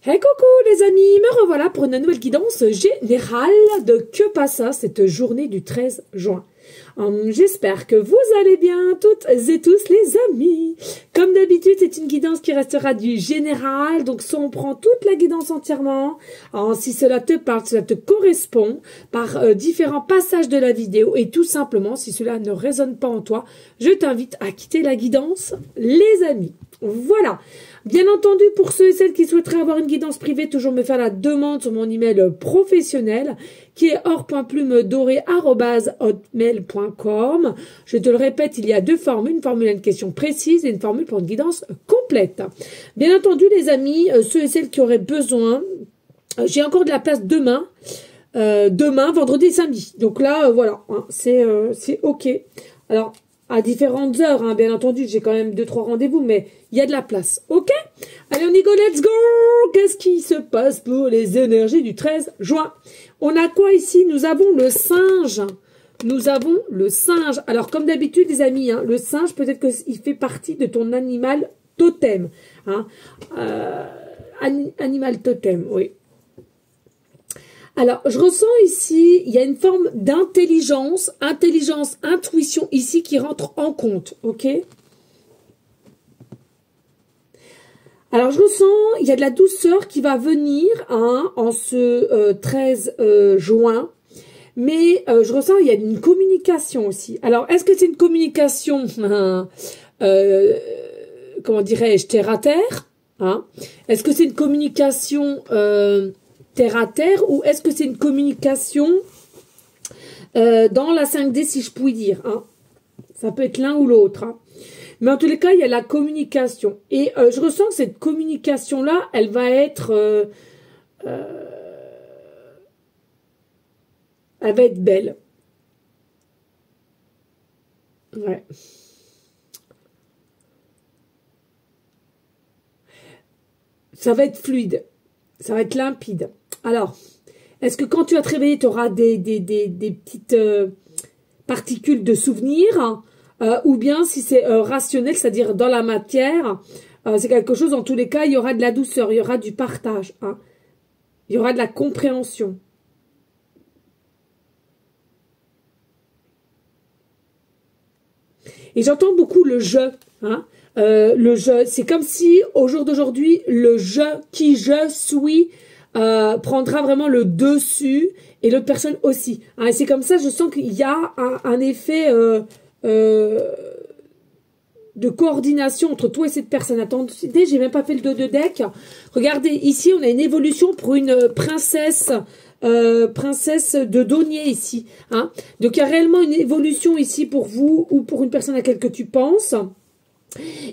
Hey coucou les amis, me revoilà pour une nouvelle guidance générale de Que passa cette journée du 13 juin. J'espère que vous allez bien toutes et tous les amis. Comme d'habitude, c'est une guidance qui restera du général, donc soit on prend toute la guidance entièrement, si cela te parle, cela te correspond, par différents passages de la vidéo, et tout simplement, si cela ne résonne pas en toi, je t'invite à quitter la guidance, les amis. Voilà. Bien entendu, pour ceux et celles qui souhaiteraient avoir une guidance privée, toujours me faire la demande sur mon email professionnel qui est or.plumedoré@hotmail.com. Je te le répète, il y a deux formules, une formule à une question précise et une formule pour une guidance complète. Bien entendu, les amis, ceux et celles qui auraient besoin, j'ai encore de la place demain. Demain, vendredi et samedi. Donc là, voilà, hein, c'est OK. Alors, à différentes heures, hein, bien entendu, j'ai quand même 2-3 rendez-vous, mais il y a de la place. OK? Allez, on y go, let's go! Qu'est-ce qui se passe pour les énergies du 13 juin? On a quoi ici? Nous avons le singe. Nous avons le singe. Alors, comme d'habitude, les amis, hein, le singe, peut-être qu'il fait partie de ton animal totem. Hein? Animal totem, oui. Alors, je ressens ici, il y a une forme d'intelligence, intuition ici qui rentre en compte, ok? Alors, je ressens, il y a de la douceur qui va venir hein, en ce 13 juin, mais je ressens, il y a une communication aussi. Alors, est-ce que c'est une communication, comment dirais-je, terre à terre hein? Est-ce que c'est une communication... terre à terre, ou est-ce que c'est une communication dans la 5D, si je puis dire hein. Ça peut être l'un ou l'autre. Hein. Mais en tous les cas, il y a la communication. Et je ressens que cette communication-là, elle va être... elle va être belle. Ouais. Ça va être fluide. Ça va être limpide. Alors, est-ce que quand tu vas te réveiller, tu auras des petites particules de souvenirs ou bien si c'est rationnel, c'est-à-dire dans la matière, c'est quelque chose, en tous les cas, il y aura de la douceur, il y aura du partage, hein, il y aura de la compréhension. Et j'entends beaucoup le « je hein, ». Le je, c'est comme si au jour d'aujourd'hui, le je, qui je suis, prendra vraiment le dessus et l'autre personne aussi. Hein, et c'est comme ça, je sens qu'il y a un effet de coordination entre toi et cette personne. Attendez, j'ai même pas fait le dos de deck. Regardez, ici, on a une évolution pour une princesse. Princesse de denier ici. Hein. Donc, il y a réellement une évolution ici pour vous ou pour une personne à laquelle tu penses.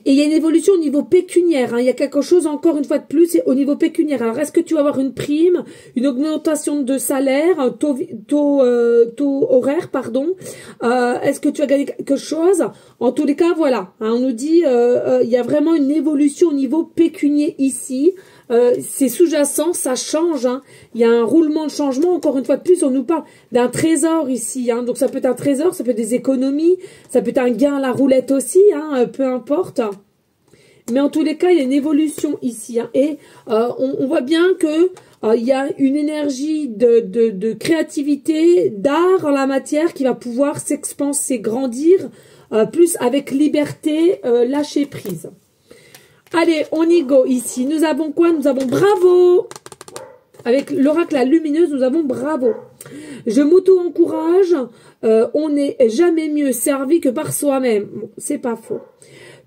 Et il y a une évolution au niveau pécuniaire. Hein. Il y a quelque chose, encore une fois de plus, au niveau pécuniaire. Alors, est-ce que tu vas avoir une prime, une augmentation de salaire, un taux horaire, pardon. Est-ce que tu vas gagner quelque chose? En tous les cas, voilà. Hein, on nous dit, il y a vraiment une évolution au niveau pécunier ici. C'est sous-jacent, ça change. Hein. Il y a un roulement de changement. Encore une fois de plus, on nous parle d'un trésor ici. Hein. Donc, ça peut être un trésor, ça peut être des économies, ça peut être un gain à la roulette aussi, hein, peu importe. Mais en tous les cas, il y a une évolution ici. Hein. Et on voit bien que il y a une énergie de créativité, d'art en la matière qui va pouvoir s'expanser, grandir, plus avec liberté, lâcher prise. Allez, on y go ici. Nous avons quoi? Nous avons bravo. Avec l'oracle la lumineuse, nous avons bravo. Je m'auto-encourage. On n'est jamais mieux servi que par soi-même. Bon, c'est pas faux.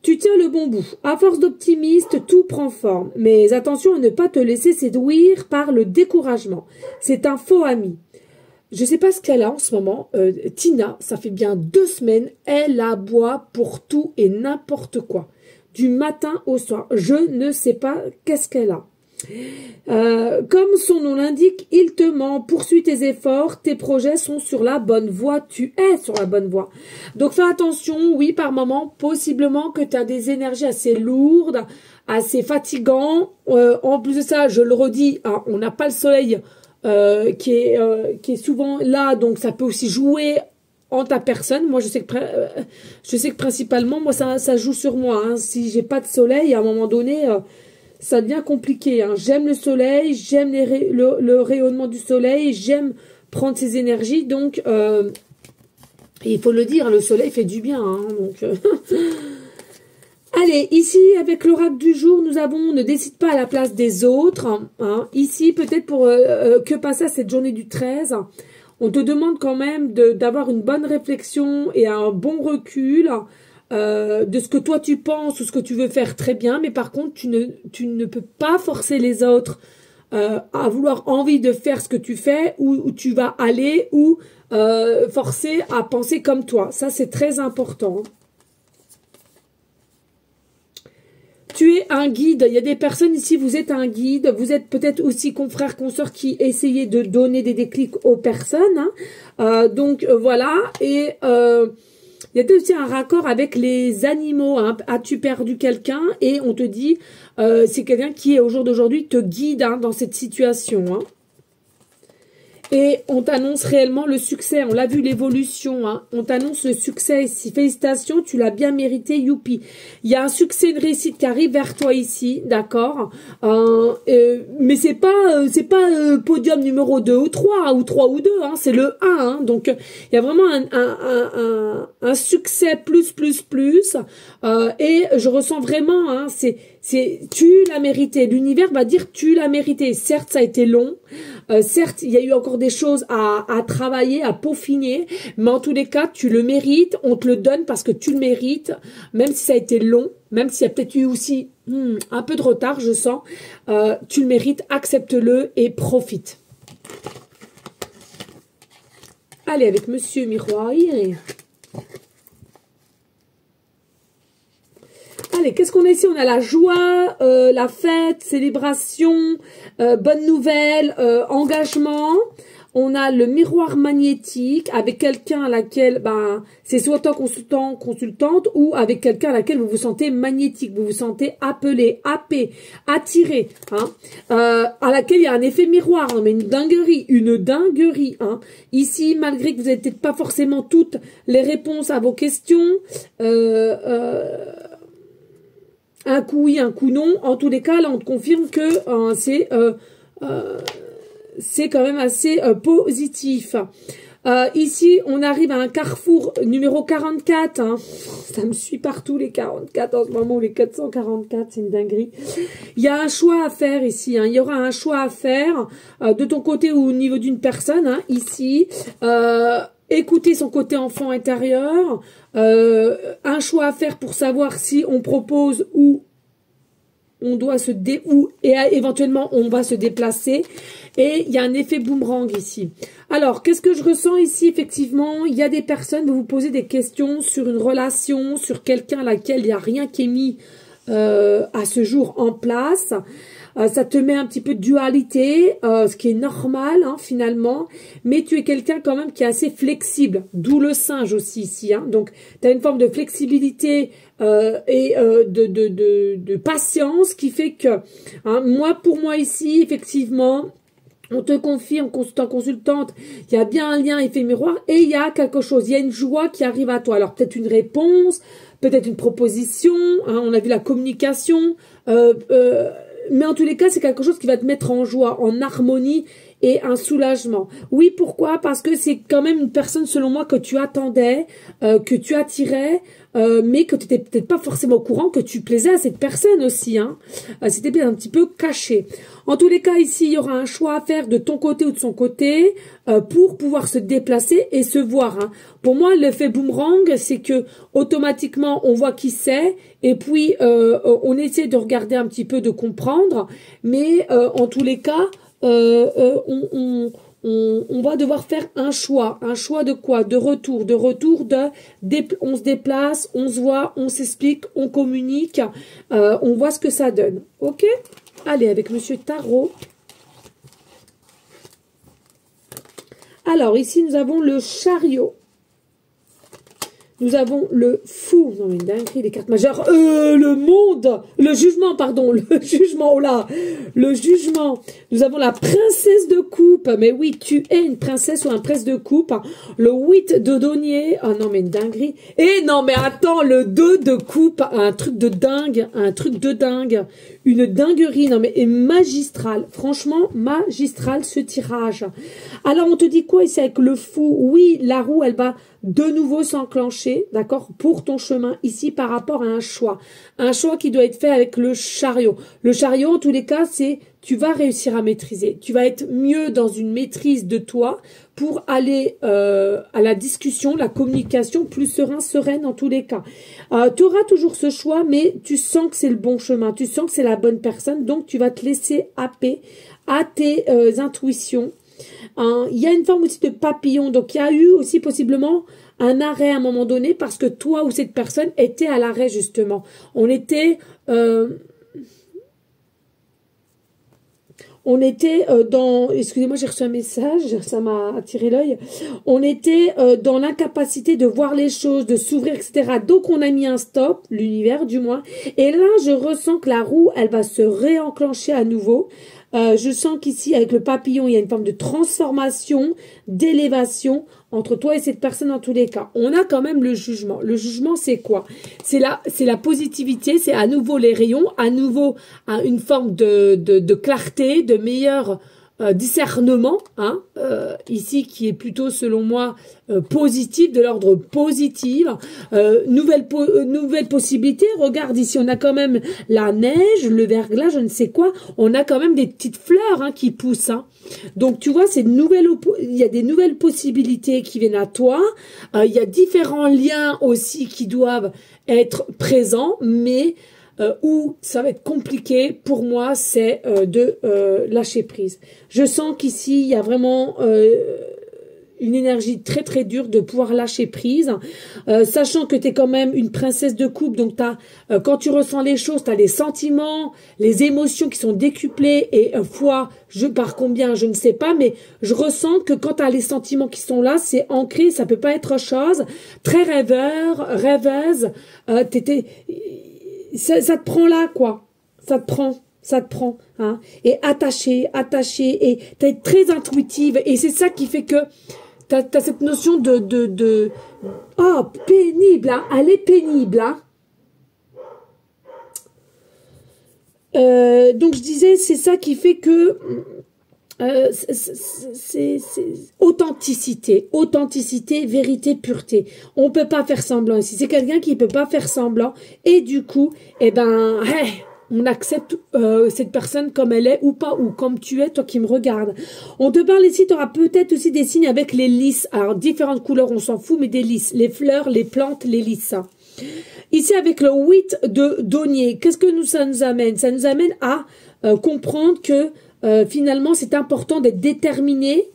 Tu tiens le bon bout. À force d'optimiste, tout prend forme. Mais attention à ne pas te laisser séduire par le découragement. C'est un faux ami. Je ne sais pas ce qu'elle a en ce moment. Tina, ça fait bien 2 semaines. Elle aboie pour tout et n'importe quoi. Du matin au soir. Je ne sais pas qu'est-ce qu'elle a. Comme son nom l'indique, il te ment. Poursuis tes efforts. Tes projets sont sur la bonne voie. Tu es sur la bonne voie. Donc fais attention. Oui, par moment, possiblement que tu as des énergies assez lourdes, assez fatigantes. En plus de ça, je le redis, hein, on n'a pas le soleil qui est souvent là. Donc ça peut aussi jouer en ta personne. Moi, je sais que principalement, moi, ça joue sur moi. Hein. Si j'ai pas de soleil, à un moment donné, ça devient compliqué. Hein. J'aime le soleil, j'aime le rayonnement du soleil, j'aime prendre ses énergies. Donc, il faut le dire, le soleil fait du bien. Hein, donc, allez, ici, avec l'oracle du jour, nous avons « Ne décide pas à la place des autres hein. ». Ici, peut-être pour que passer à cette journée du 13, on te demande quand même d'avoir une bonne réflexion et un bon recul de ce que toi tu penses ou ce que tu veux faire très bien. Mais par contre, tu ne peux pas forcer les autres à vouloir envie de faire ce que tu fais ou où tu vas aller ou forcer à penser comme toi. Ça, c'est très important. Tu es un guide. Il y a des personnes ici, vous êtes un guide. Vous êtes peut-être aussi confrères, consoeurs qui essayez de donner des déclics aux personnes. Hein. Donc, voilà. Et il y a aussi un raccord avec les animaux. Hein. As-tu perdu quelqu'un? Et on te dit, c'est quelqu'un qui, au jour d'aujourd'hui, te guide hein, dans cette situation. Hein. Et on t'annonce réellement le succès. On l'a vu, l'évolution. Hein. On t'annonce le succès ici. Félicitations, tu l'as bien mérité, youpi. Il y a un succès, une réussite qui arrive vers toi ici, d'accord. Mais c'est pas podium numéro 2 ou 3 ou 2. Hein. C'est le 1. Hein. Donc, il y a vraiment un succès plus. Et je ressens vraiment, hein, tu l'as mérité. L'univers va dire tu l'as mérité. Certes, ça a été long. Certes, il y a eu encore des choses à travailler, à peaufiner, mais en tous les cas, tu le mérites, on te le donne parce que tu le mérites, même si ça a été long, même s'il y a peut-être eu aussi un peu de retard, je sens, tu le mérites, accepte-le et profite. Allez, avec Monsieur Miroir. Allez, qu'est-ce qu'on a ici? On a la joie, la fête, célébration, bonne nouvelle, engagement. On a le miroir magnétique avec quelqu'un à laquelle, c'est soit toi consultant, consultante, ou avec quelqu'un à laquelle vous vous sentez magnétique, vous vous sentez appelé, happé, attiré, hein, à laquelle il y a un effet miroir, non, mais une dinguerie, hein. Ici, malgré que vous n'avez peut-être pas forcément toutes les réponses à vos questions, un coup oui, un coup non. En tous les cas, là, on te confirme que c'est quand même assez positif. Ici, on arrive à un carrefour numéro 44. Hein. Ça me suit partout, les 44 en ce moment, ou les 444, c'est une dinguerie. Il y a un choix à faire ici. Hein. Il y aura un choix à faire de ton côté ou au niveau d'une personne. Hein, ici, écouter son côté enfant intérieur. Un choix à faire pour savoir si on propose ou on doit éventuellement on va se déplacer. Et il y a un effet boomerang ici. Alors, qu'est-ce que je ressens ici? Effectivement, il y a des personnes, vous vous posez des questions sur une relation, sur quelqu'un à laquelle il n'y a rien qui est mis à ce jour en place. Ça te met un petit peu de dualité, ce qui est normal hein, finalement, mais tu es quelqu'un quand même qui est assez flexible, d'où le singe aussi ici. Hein. Donc, tu as une forme de flexibilité et de patience qui fait que, hein, pour moi ici, effectivement, on te confirme, consultante, il y a bien un lien effet miroir et il y a quelque chose, il y a une joie qui arrive à toi. Alors, peut-être une réponse, peut-être une proposition, hein, on a vu la communication, mais en tous les cas, c'est quelque chose qui va te mettre en joie, en harmonie et un soulagement. Oui, pourquoi? Parce que c'est quand même une personne, selon moi, que tu attendais, que tu attirais, mais que tu n'étais peut-être pas forcément au courant que tu plaisais à cette personne aussi. Hein. C'était peut-être un petit peu caché. En tous les cas, ici, il y aura un choix à faire de ton côté ou de son côté pour pouvoir se déplacer et se voir. Hein. Pour moi, l'effet boomerang, c'est que automatiquement, on voit qui c'est et puis on essaie de regarder un petit peu, de comprendre. Mais en tous les cas, on va devoir faire un choix. Un choix de quoi? De retour. On se déplace, on se voit, on s'explique, on communique, on voit ce que ça donne. Ok? Allez, avec Monsieur Tarot. Alors, ici, nous avons le chariot. Nous avons le fou. Non, mais dinguerie, les cartes majeures. Le monde. Le jugement, pardon. Le jugement, oh là. Le jugement. Nous avons la princesse de coupe. Mais oui, tu es une princesse ou un prince de coupe. Le 8 de denier. Ah non, mais une dinguerie. Et non, mais attends, le 2 de coupe. Un truc de dingue. Un truc de dingue. une dinguerie, non mais est magistral, franchement magistral ce tirage. Alors on te dit quoi ici avec le fou? Oui, la roue elle va de nouveau s'enclencher, d'accord, pour ton chemin ici par rapport à un choix qui doit être fait avec le chariot. Le chariot en tous les cas c'est tu vas réussir à maîtriser, tu vas être mieux dans une maîtrise de toi pour aller à la discussion, la communication plus sereine en tous les cas. Tu auras toujours ce choix, mais tu sens que c'est le bon chemin, tu sens que c'est la bonne personne, donc tu vas te laisser happer à tes intuitions. Il y a une forme aussi de papillon, donc il y a eu aussi possiblement un arrêt à un moment donné parce que toi ou cette personne était à l'arrêt justement. On était dans... Excusez-moi, j'ai reçu un message, ça m'a attiré l'œil. On était dans l'incapacité de voir les choses, de s'ouvrir, etc. Donc, on a mis un stop, l'univers du moins. Et là, je ressens que la roue, elle va se réenclencher à nouveau. Je sens qu'ici, avec le papillon, il y a une forme de transformation, d'élévation entre toi et cette personne en tous les cas. On a quand même le jugement. Le jugement, c'est quoi? C'est la positivité, c'est à nouveau les rayons, à nouveau une forme de clarté, de meilleur discernement, hein, ici qui est plutôt selon moi positif, de l'ordre positif, nouvelle possibilité. Regarde ici, on a quand même la neige, le verglas, je ne sais quoi, on a quand même des petites fleurs hein, qui poussent. Hein. Donc tu vois, il y a des nouvelles possibilités qui viennent à toi, il y a différents liens aussi qui doivent être présents, mais où ça va être compliqué pour moi, c'est de lâcher prise. Je sens qu'ici, il y a vraiment une énergie très très dure de pouvoir lâcher prise, sachant que tu es quand même une princesse de coupe, donc quand tu ressens les choses, tu as les sentiments, les émotions qui sont décuplées et fois, par combien, je ne sais pas, mais je ressens que quand tu as les sentiments qui sont là, c'est ancré, ça peut pas être autre chose, très rêveuse, ça te prend là, quoi. Ça te prend, hein. Et attaché, et t'es très intuitive, et c'est ça qui fait que t'as cette notion oh, pénible, hein. Elle est pénible, hein. Donc je disais, c'est ça qui fait que c'est authenticité, vérité, pureté. On peut pas faire semblant ici. C'est quelqu'un qui peut pas faire semblant. Et du coup, eh ben, on accepte cette personne comme elle est ou pas, ou comme tu es, toi qui me regardes. On te parle ici, tu auras peut-être aussi des signes avec les lys. Alors, différentes couleurs, on s'en fout, mais des lys. Les fleurs, les plantes, les lys. Ici, avec le 8 de denier, qu'est-ce que ça nous amène? Ça nous amène à comprendre que finalement, c'est important d'être déterminé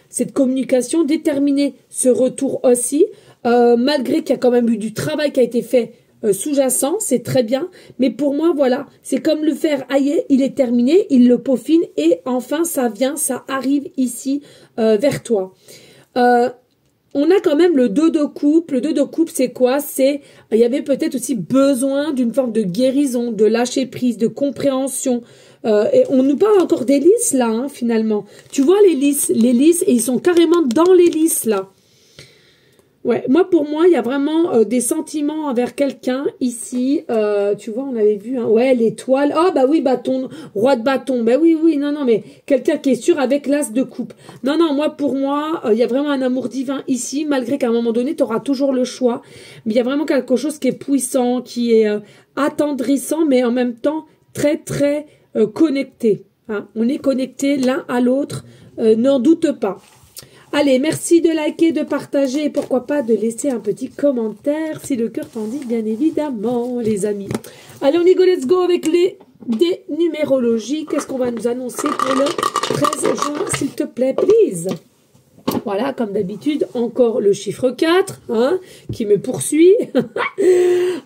cette communication, déterminer ce retour aussi, malgré qu'il y a quand même eu du travail qui a été fait sous-jacent, c'est très bien, mais pour moi, voilà, c'est comme le fer aillé, il est terminé, il le peaufine, et enfin, ça arrive ici vers toi. On a quand même le 2 de coupe. Le 2 de coupe, c'est quoi? Il y avait peut-être aussi besoin d'une forme de guérison, de lâcher prise, de compréhension. Et on nous parle encore des lys, là, hein, finalement. Tu vois les lys, et ils sont carrément dans les lys, là. Ouais, pour moi, il y a vraiment des sentiments envers quelqu'un ici. Tu vois, on avait vu, hein, ouais, l'étoile. Oh, bah oui, bâton, roi de bâton. Bah oui, non, mais quelqu'un qui est sûr avec l'as de coupe. Non, pour moi, il y a vraiment un amour divin ici, malgré qu'à un moment donné, tu auras toujours le choix. Mais il y a vraiment quelque chose qui est puissant, qui est attendrissant, mais en même temps très, très connecté. Hein. On est connectés l'un à l'autre, n'en doute pas. Allez, merci de liker, de partager et pourquoi pas de laisser un petit commentaire si le cœur t'en dit, bien évidemment, les amis. Allez, on y go, let's go avec des numérologies. Qu'est-ce qu'on va nous annoncer pour le 13 juin, s'il te plaît, please? Voilà, comme d'habitude, encore le chiffre 4, hein, qui me poursuit.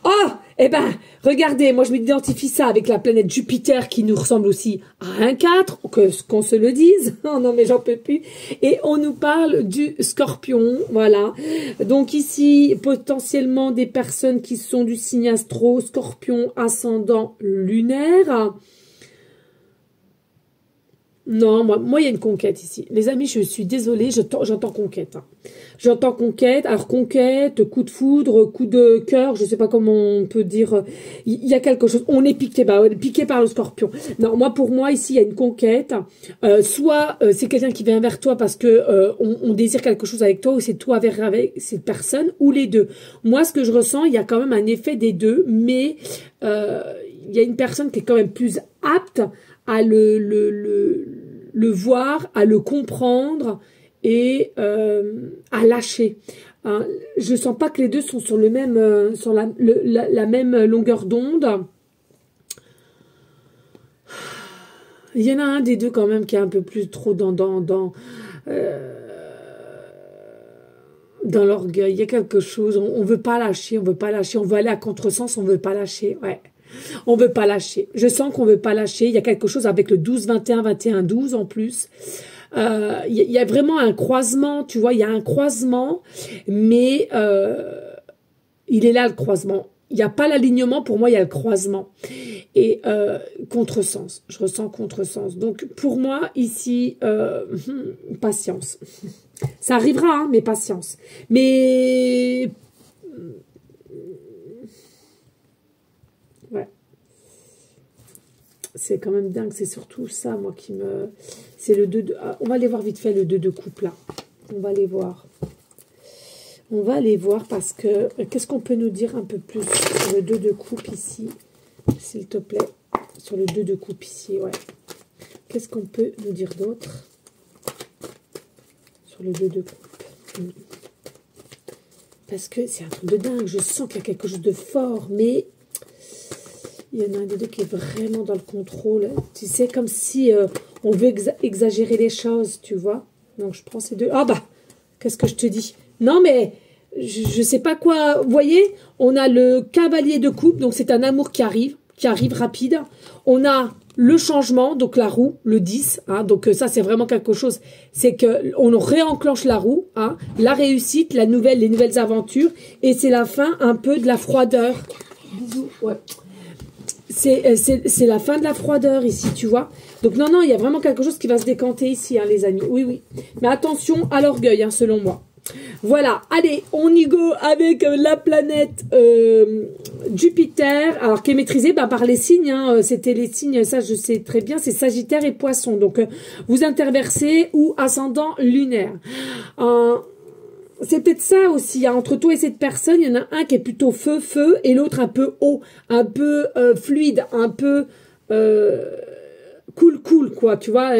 Oh, eh ben, regardez, moi je m'identifie ça avec la planète Jupiter qui nous ressemble aussi à un 4, qu'on se le dise. Oh non, mais j'en peux plus. Et on nous parle du Scorpion, voilà. Donc ici, potentiellement des personnes qui sont du signe astro, Scorpion, ascendant lunaire. Non, moi, il y a une conquête ici. Les amis, je suis désolée, j'entends conquête. Hein. J'entends conquête. Alors conquête, coup de foudre, coup de cœur, je sais pas comment on peut dire. Il y a quelque chose. On est piqué, bah, on est piqué par le scorpion. Non, moi pour moi ici il y a une conquête. Soit c'est quelqu'un qui vient vers toi parce que on désire quelque chose avec toi, ou c'est toi vers avec cette personne, ou les deux. Moi ce que je ressens, il y a quand même un effet des deux, mais il y a une personne qui est quand même plus apte à le voir, à le comprendre et à lâcher. Hein, je sens pas que les deux sont sur le même, sur la même longueur d'onde. Il y en a un des deux quand même qui est un peu plus trop dans l'orgueil. Il y a quelque chose, on veut pas lâcher, on veut pas lâcher, on veut aller à contresens, on veut pas lâcher, ouais. On veut pas lâcher. Je sens qu'on veut pas lâcher. Il y a quelque chose avec le 12-21, 21-12 en plus. Il y a vraiment un croisement, tu vois, il y a un croisement, mais il est là le croisement. Il n'y a pas l'alignement, pour moi, il y a le croisement. Et contresens, je ressens contresens. Donc, pour moi, ici, patience. Ça arrivera, hein, mais patience. Mais... ouais. C'est quand même dingue, c'est surtout ça, moi, qui me... C'est le 2 de... Ah, on va aller voir vite fait le 2 de coupe, là. On va aller voir. On va aller voir parce que... Qu'est-ce qu'on peut nous dire un peu plus sur le 2 de coupe ici, s'il te plaît? Sur le 2 de coupe ici, ouais. Qu'est-ce qu'on peut nous dire d'autre sur le 2 de coupe? Parce que c'est un truc de dingue. Je sens qu'il y a quelque chose de fort, mais... il y en a un des deux qui est vraiment dans le contrôle. Tu sais, comme si on veut exagérer les choses, tu vois. Donc, je prends ces deux. Ah bah, qu'est-ce que je te dis? Non, mais je sais pas quoi. Vous voyez, on a le cavalier de coupe, donc c'est un amour qui arrive rapide. On a le changement, donc la roue, le 10. Hein, donc ça, c'est vraiment quelque chose. C'est qu'on réenclenche la roue, hein, la réussite, les nouvelles aventures. Et c'est la fin un peu de la froideur. Bisous, ouais. C'est la fin de la froideur ici, tu vois. Donc non, il y a vraiment quelque chose qui va se décanter ici, hein, les amis. Oui, oui. Mais attention à l'orgueil, hein, selon moi. Voilà, allez, on y go avec la planète Jupiter, alors qui est maîtrisée par les signes, hein, c'était les signes, ça je sais très bien, c'est Sagittaire et Poisson. Donc vous interversez ou ascendant lunaire. C'est peut-être ça aussi, hein, entre toi et cette personne, il y en a un qui est plutôt feu, et l'autre un peu eau, un peu fluide, un peu cool, quoi, tu vois.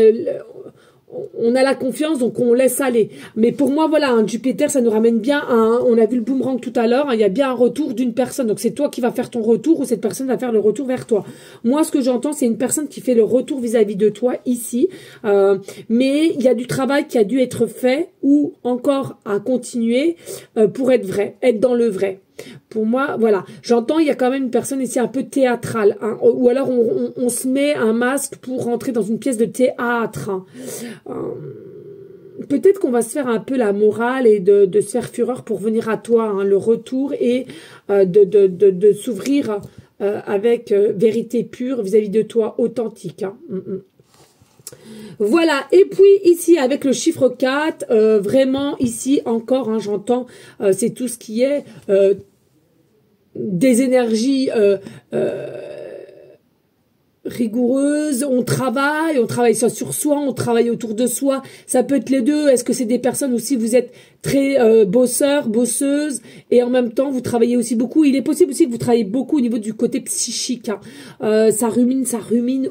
On a la confiance, donc on laisse aller. Mais pour moi, voilà, un Jupiter, ça nous ramène bien à on a vu le boomerang tout à l'heure, hein, il y a bien un retour d'une personne. Donc c'est toi qui vas faire ton retour ou cette personne va faire le retour vers toi. Moi, ce que j'entends, c'est une personne qui fait le retour vis-à-vis de toi ici. Mais il y a du travail qui a dû être fait ou encore à continuer pour être vrai, être dans le vrai. Pour moi, voilà, j'entends, il y a quand même une personne ici un peu théâtrale, hein, ou alors on se met un masque pour rentrer dans une pièce de théâtre. Hein. Peut-être qu'on va se faire un peu la morale et de se faire fureur pour venir à toi, hein, le retour et de s'ouvrir avec vérité pure vis-à-vis de toi, authentique. Hein. Voilà, et puis ici avec le chiffre 4, vraiment ici encore, hein, j'entends, c'est tout ce qui est des énergies rigoureuses, on travaille ça sur soi, on travaille autour de soi, ça peut être les deux. Est-ce que c'est des personnes aussi, vous êtes très bosseurs, bosseuses, et en même temps vous travaillez aussi beaucoup? Il est possible aussi que vous travaillez beaucoup au niveau du côté psychique, hein. Ça rumine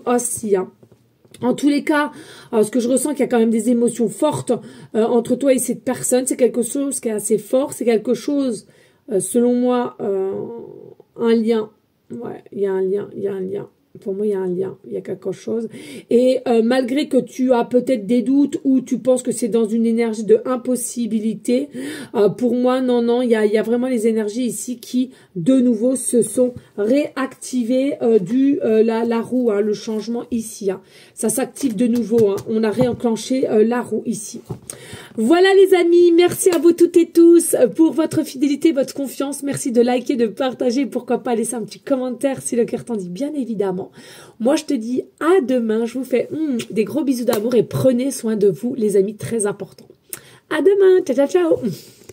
aussi, hein. En tous les cas, ce que je ressens, qu'il y a quand même des émotions fortes entre toi et cette personne. C'est quelque chose qui est assez fort. C'est quelque chose, selon moi, un lien. Ouais, il y a un lien. Pour moi, il y a un lien, il y a quelque chose. Et malgré que tu as peut-être des doutes ou tu penses que c'est dans une énergie de impossibilité, pour moi, non, il y a vraiment les énergies ici qui, de nouveau, se sont réactivées la roue, hein, le changement ici. Hein. Ça s'active de nouveau, hein. On a réenclenché la roue ici. Voilà les amis, merci à vous toutes et tous pour votre fidélité, votre confiance. Merci de liker, de partager, pourquoi pas laisser un petit commentaire si le cœur t'en dit, bien évidemment. Moi, je te dis à demain. Je vous fais des gros bisous d'amour et prenez soin de vous, les amis, très important. À demain. Ciao, ciao, ciao.